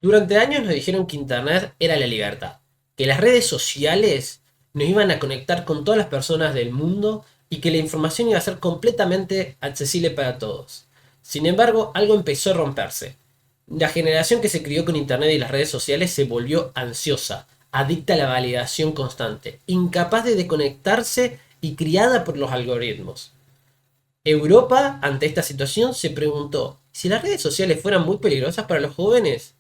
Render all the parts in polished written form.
Durante años nos dijeron que Internet era la libertad, que las redes sociales nos iban a conectar con todas las personas del mundo y que la información iba a ser completamente accesible para todos. Sin embargo, algo empezó a romperse. La generación que se crió con Internet y las redes sociales se volvió ansiosa, adicta a la validación constante, incapaz de desconectarse y criada por los algoritmos. Europa, ante esta situación, se preguntó si las redes sociales fueran muy peligrosas para los jóvenes.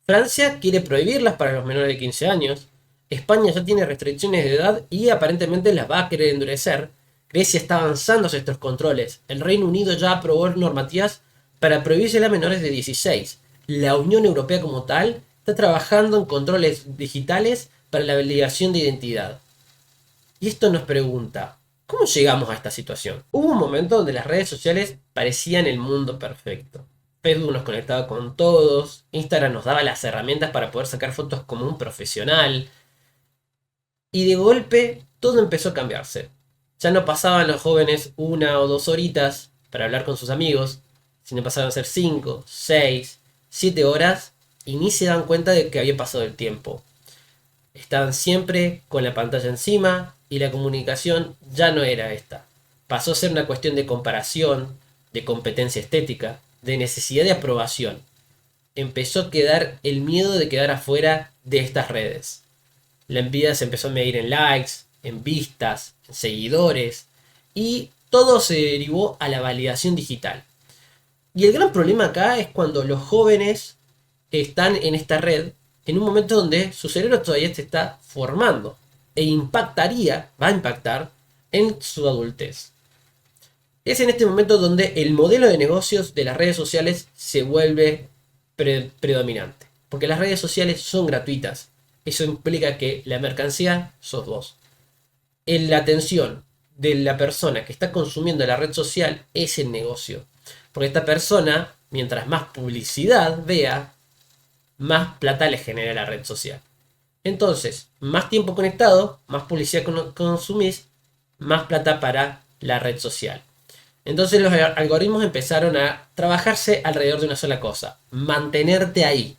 Francia quiere prohibirlas para los menores de 15 años. España ya tiene restricciones de edad y aparentemente las va a querer endurecer. Grecia está avanzando hacia estos controles. El Reino Unido ya aprobó normativas para prohibirse a menores de 16. La Unión Europea como tal está trabajando en controles digitales para la validación de identidad. Y esto nos pregunta, ¿cómo llegamos a esta situación? Hubo un momento donde las redes sociales parecían el mundo perfecto. Facebook nos conectaba con todos, Instagram nos daba las herramientas para poder sacar fotos como un profesional, y de golpe todo empezó a cambiarse. Ya no pasaban los jóvenes 1 o 2 horitas para hablar con sus amigos, sino pasaban a ser 5, 6, 7 horas y ni se dan cuenta de que había pasado el tiempo. Estaban siempre con la pantalla encima y la comunicación ya no era esta. Pasó a ser una cuestión de comparación, de competencia estética, de necesidad de aprobación. Empezó a quedar el miedo de quedar afuera de estas redes. La envidia se empezó a medir en likes, en vistas, en seguidores y todo se derivó a la validación digital. Y el gran problema acá es cuando los jóvenes están en esta red en un momento donde su cerebro todavía se está formando e va a impactar en su adultez. Es en este momento donde el modelo de negocios de las redes sociales se vuelve predominante. Porque las redes sociales son gratuitas. Eso implica que la mercancía sos vos. En la atención de la persona que está consumiendo la red social es el negocio. Porque esta persona, mientras más publicidad vea, más plata le genera la red social. Entonces, más tiempo conectado, más publicidad consumís, más plata para la red social. Entonces los algoritmos empezaron a trabajarse alrededor de una sola cosa, mantenerte ahí.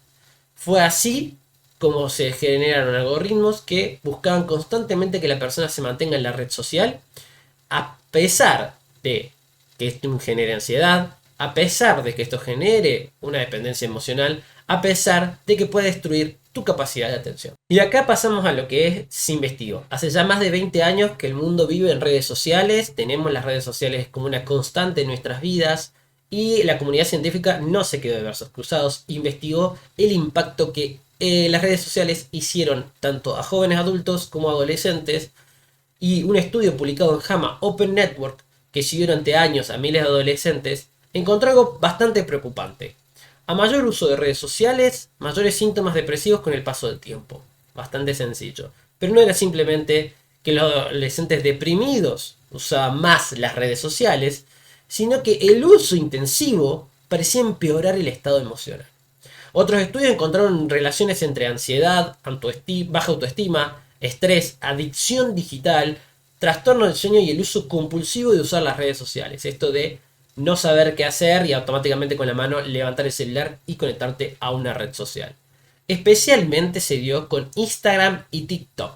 Fue así como se generaron algoritmos que buscaban constantemente que la persona se mantenga en la red social, a pesar de que esto genere ansiedad, a pesar de que esto genere una dependencia emocional, a pesar de que puede destruir tu capacidad de atención. Y acá pasamos a lo que es se investigó. Hace ya más de 20 años que el mundo vive en redes sociales, tenemos las redes sociales como una constante en nuestras vidas y la comunidad científica no se quedó de brazos cruzados, investigó el impacto que las redes sociales hicieron tanto a jóvenes adultos como a adolescentes y un estudio publicado en JAMA Open Network que siguió durante años a miles de adolescentes encontró algo bastante preocupante. A mayor uso de redes sociales, mayores síntomas depresivos con el paso del tiempo. Bastante sencillo. Pero no era simplemente que los adolescentes deprimidos usaban más las redes sociales, sino que el uso intensivo parecía empeorar el estado emocional. Otros estudios encontraron relaciones entre ansiedad, baja autoestima, estrés, adicción digital, trastorno del sueño y el uso compulsivo de usar las redes sociales. Esto de no saber qué hacer y automáticamente con la mano levantar el celular y conectarte a una red social. Especialmente se dio con Instagram y TikTok.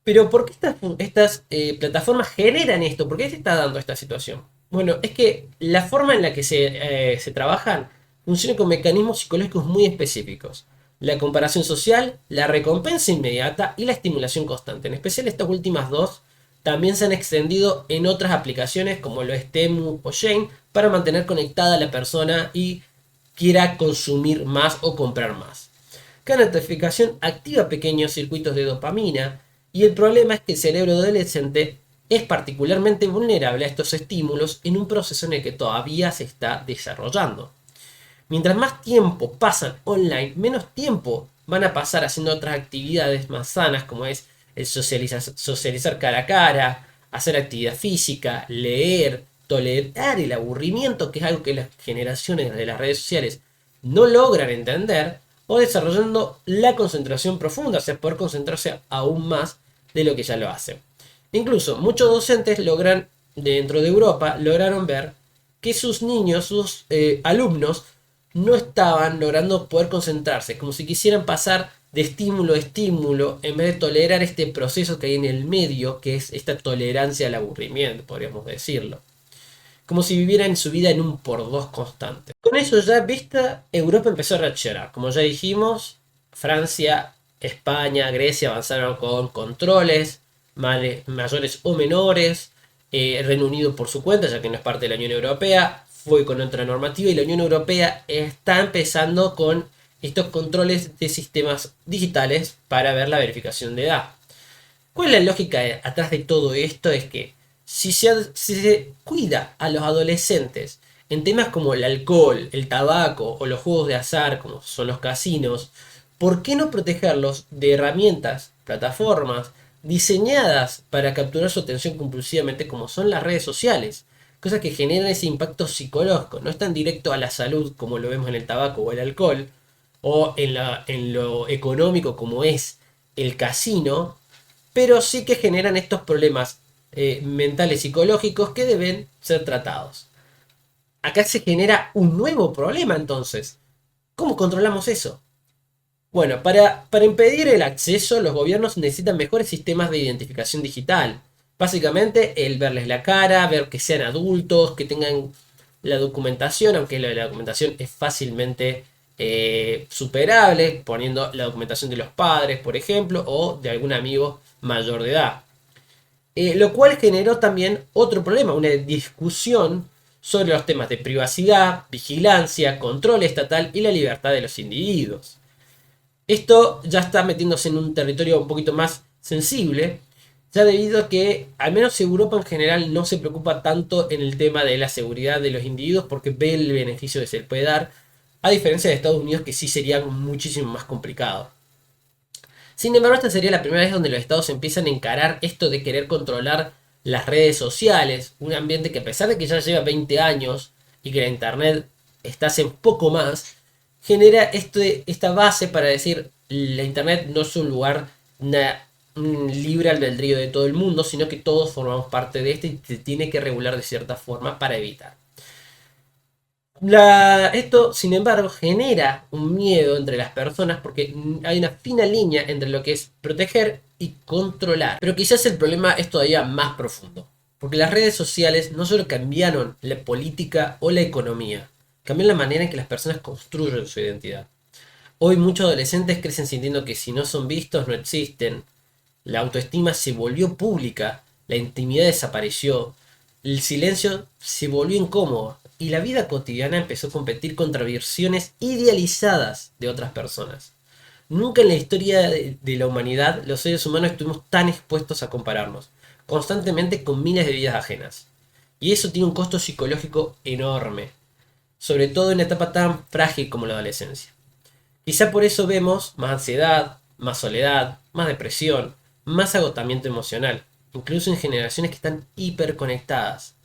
Pero ¿por qué plataformas generan esto? ¿Por qué se está dando esta situación? Bueno, es que la forma en la que se trabajan funciona con mecanismos psicológicos muy específicos. La comparación social, la recompensa inmediata y la estimulación constante. En especial estas últimas dos también se han extendido en otras aplicaciones como lo es Temu o Shane para mantener conectada a la persona y quiera consumir más o comprar más. Cada notificación activa pequeños circuitos de dopamina y el problema es que el cerebro adolescente es particularmente vulnerable a estos estímulos en un proceso en el que todavía se está desarrollando. Mientras más tiempo pasan online, menos tiempo van a pasar haciendo otras actividades más sanas como es el socializar cara a cara, hacer actividad física, leer, tolerar el aburrimiento, que es algo que las generaciones de las redes sociales no logran entender, o desarrollando la concentración profunda, o sea, poder concentrarse aún más de lo que ya lo hacen. Incluso muchos docentes dentro de Europa, lograron ver que sus niños, sus alumnos, no estaban logrando poder concentrarse, como si quisieran pasar de estímulo a estímulo en vez de tolerar este proceso que hay en el medio, que es esta tolerancia al aburrimiento, podríamos decirlo. Como si vivieran su vida en un por dos constante. Con eso ya vista, Europa empezó a reaccionar. Como ya dijimos, Francia, España, Grecia avanzaron con controles mayores o menores. Reino Unido por su cuenta, ya que no es parte de la Unión Europea, fue con otra normativa y la Unión Europea está empezando con estos controles de sistemas digitales para ver la verificación de edad. ¿Cuál es la lógica atrás de todo esto? Es que si se cuida a los adolescentes en temas como el alcohol, el tabaco o los juegos de azar, como son los casinos, ¿por qué no protegerlos de herramientas, plataformas diseñadas para capturar su atención compulsivamente como son las redes sociales? Cosas que generan ese impacto psicológico, no es tan directo a la salud como lo vemos en el tabaco o el alcohol, o en lo económico como es el casino, pero sí que generan estos problemas mentales psicológicos que deben ser tratados. Acá se genera un nuevo problema entonces. ¿Cómo controlamos eso? Bueno, para impedir el acceso, los gobiernos necesitan mejores sistemas de identificación digital. Básicamente, el verles la cara, ver que sean adultos, que tengan la documentación, aunque la documentación es fácilmente superable, poniendo la documentación de los padres, por ejemplo, o de algún amigo mayor de edad. Lo cual generó también otro problema, una discusión sobre los temas de privacidad, vigilancia, control estatal y la libertad de los individuos. Esto ya está metiéndose en un territorio un poquito más sensible, ya debido a que al menos Europa en general no se preocupa tanto en el tema de la seguridad de los individuos porque ve el beneficio que se le puede dar, a diferencia de Estados Unidos que sí sería muchísimo más complicado. Sin embargo, esta sería la primera vez donde los estados empiezan a encarar esto de querer controlar las redes sociales, un ambiente que a pesar de que ya lleva 20 años y que la internet está hace un poco más, genera esta base para decir la internet no es un lugar libre albedrío de todo el mundo, sino que todos formamos parte de este y se tiene que regular de cierta forma para evitar. Esto, sin embargo, genera un miedo entre las personas porque hay una fina línea entre lo que es proteger y controlar. Pero quizás el problema es todavía más profundo. Porque las redes sociales no solo cambiaron la política o la economía, cambiaron la manera en que las personas construyen su identidad. Hoy muchos adolescentes crecen sintiendo que si no son vistos no existen. La autoestima se volvió pública, la intimidad desapareció, el silencio se volvió incómodo y la vida cotidiana empezó a competir contra versiones idealizadas de otras personas. Nunca en la historia de la humanidad los seres humanos estuvimos tan expuestos a compararnos, constantemente con miles de vidas ajenas. Y eso tiene un costo psicológico enorme, sobre todo en una etapa tan frágil como la adolescencia. Quizá por eso vemos más ansiedad, más soledad, más depresión, más agotamiento emocional, incluso en generaciones que están hiperconectadas.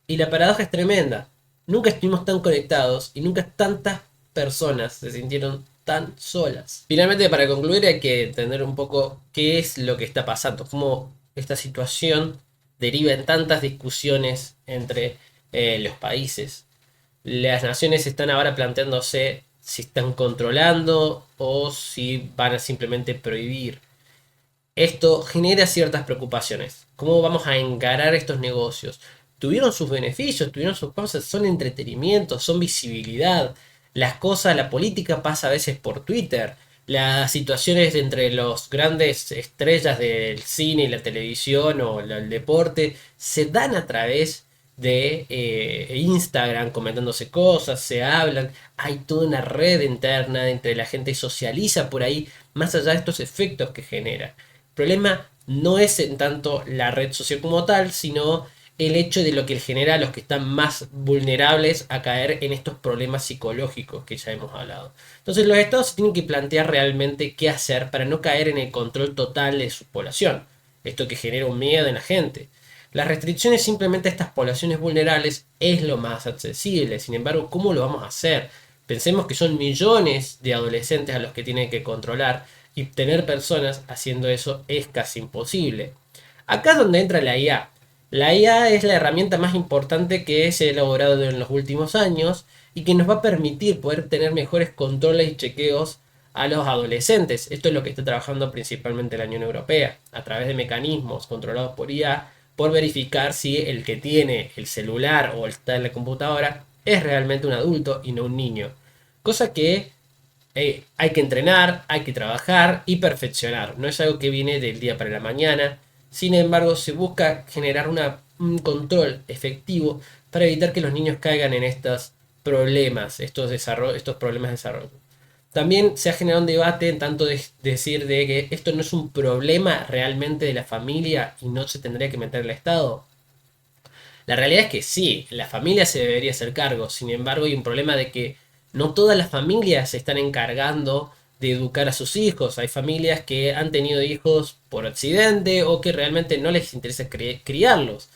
Y la paradoja es tremenda. Nunca estuvimos tan conectados y nunca tantas personas se sintieron tan solas. Finalmente, para concluir, hay que entender un poco qué es lo que está pasando, cómo esta situación deriva en tantas discusiones entre los países. Las naciones están ahora planteándose si están controlando o si van a simplemente prohibir. Esto genera ciertas preocupaciones. ¿Cómo vamos a encarar estos negocios? Tuvieron sus beneficios, tuvieron sus cosas, son entretenimiento, son visibilidad. Las cosas, la política pasa a veces por Twitter. Las situaciones entre los grandes estrellas del cine y la televisión o el deporte se dan a través de Instagram comentándose cosas, se hablan, hay toda una red interna entre la gente socializa por ahí, más allá de estos efectos que genera. El problema no es en tanto la red social como tal, sino el hecho de lo que genera a los que están más vulnerables a caer en estos problemas psicológicos que ya hemos hablado. Entonces los estados tienen que plantear realmente qué hacer para no caer en el control total de su población. Esto que genera un miedo en la gente. Las restricciones simplemente a estas poblaciones vulnerables es lo más accesible. Sin embargo, ¿cómo lo vamos a hacer? Pensemos que son millones de adolescentes a los que tienen que controlar y tener personas haciendo eso es casi imposible. Acá es donde entra la IA. La IA es la herramienta más importante que se ha elaborado en los últimos años y que nos va a permitir poder tener mejores controles y chequeos a los adolescentes. Esto es lo que está trabajando principalmente la Unión Europea, a través de mecanismos controlados por IA, por verificar si el que tiene el celular o está en la computadora es realmente un adulto y no un niño. Cosa que hay que entrenar, hay que trabajar y perfeccionar. No es algo que viene del día para la mañana. Sin embargo, se busca generar un control efectivo para evitar que los niños caigan en estos problemas, estos problemas de desarrollo. También se ha generado un debate en tanto de decir de que esto no es un problema realmente de la familia y no se tendría que meter el Estado. La realidad es que sí, la familia se debería hacer cargo. Sin embargo, hay un problema de que no todas las familias se están encargando de educar a sus hijos. Hay familias que han tenido hijos por accidente o que realmente no les interesa criarlos.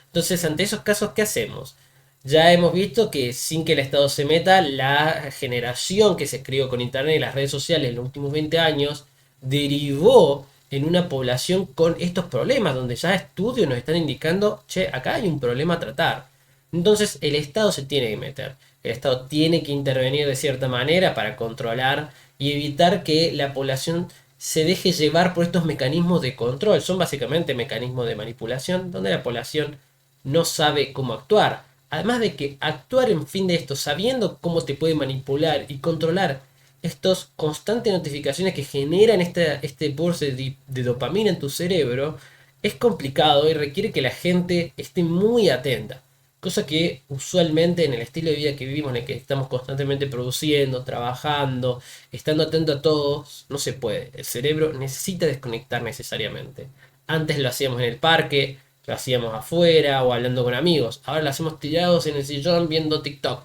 Entonces, ante esos casos, ¿qué hacemos? Ya hemos visto que sin que el Estado se meta, la generación que se crió con Internet y las redes sociales en los últimos 20 años derivó en una población con estos problemas, donde ya estudios nos están indicando, che, acá hay un problema a tratar. Entonces el Estado se tiene que meter, el Estado tiene que intervenir de cierta manera para controlar y evitar que la población se deje llevar por estos mecanismos de control. Son básicamente mecanismos de manipulación donde la población no sabe cómo actuar. Además de que actuar en fin de esto, sabiendo cómo te puede manipular y controlar estos constantes notificaciones que generan este burst de dopamina en tu cerebro, es complicado y requiere que la gente esté muy atenta. Cosa que usualmente en el estilo de vida que vivimos, en el que estamos constantemente produciendo, trabajando, estando atento a todos, no se puede. El cerebro necesita desconectar necesariamente. Antes lo hacíamos en el parque, lo hacíamos afuera o hablando con amigos. Ahora lo hacemos tirados en el sillón viendo TikTok.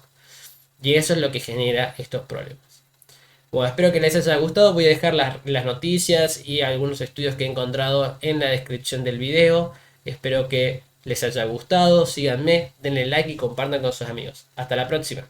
Y eso es lo que genera estos problemas. Bueno, espero que les haya gustado. Voy a dejar las noticias y algunos estudios que he encontrado en la descripción del video. Espero que les haya gustado. Síganme, denle like y compartan con sus amigos. Hasta la próxima.